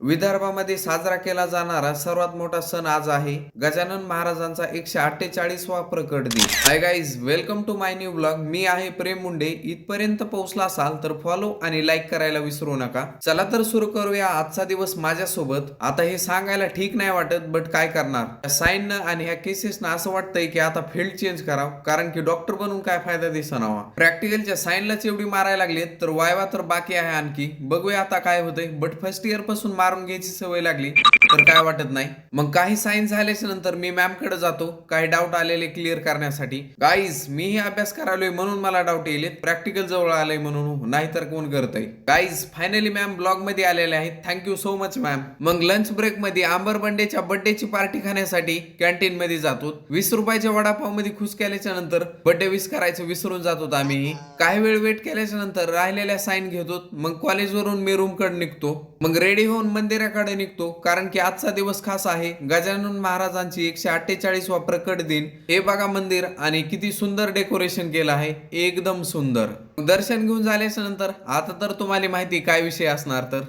विदर्भामध्ये साजरा केला जाणारा सर्वात मोठा सण आज आहे गजानन महाराजांचा 148वा प्रकट दिन. Hi guys, welcome to my new blog. मी आहे प्रेम मुंडे. इथपर्यंत पोहोचला असाल तर फॉलो आणि लाईक करायला विसरू नका. चला तर सुरू करूया आजचा दिवस माझ्यासोबत. आता हे सांगायला ठीक नाही वाटत, बट काय करणार, या साईननं आणि ह्या केसेसनं असं वाटतंय की आता फील्ड चेंज करावं, कारण की डॉक्टर बनून काय फायदा दिसनावा. प्रॅक्टिकलच्या साईनलाच एवढी मारायला लागलीत तर वायवा तर बाकी आहे आणखी. बघूया आता काय होतंय. बट फर्स्ट इयर पासून मारून घ्यायची सवय लागली तर काय वाटत नाही. मग काही सायन्स झाल्याच्या नंतर मी मॅम कडे जातो काही डाऊट आलेले क्लिअर करण्यासाठी. गाईज, मीही अभ्यास करालोय म्हणून मला डाऊट येईल, प्रॅक्टिकल जवळ आलंय म्हणून, नाहीतर कोण करतय. गाईज, फायनली मॅम ब्लॉग मध्ये आलेले आहेत. Thank you so much ma'am. मग लंच ब्रेक मध्ये आंबर बंडेच्या बर्थडेची पार्टी खाण्यासाठी कॅन्टीन मध्ये जातो. 20 रुपयाच्या वडापाव मध्ये खुश केल्याच्या नंतर बर्थडे विश करायचं विसरून जातो आम्ही. काही वेळ वेट केल्याच्या नंतर राहिलेल्या साईन घेतो. मग कॉलेजवरून मी रूम कडे निघतो. मग रेडी होऊन मंदिराकडे निघतो, कारण की आजचा दिवस खास आहे. गजानन महाराजांची 148वा प्रकट दिन. हे बघा मंदिर, आणि किती सुंदर डेकोरेशन केलं आहे, एकदम सुंदर. दर्शन घेऊन झाल्याच्या नंतर आता तर तुम्हाला माहिती काय विषय असणार तर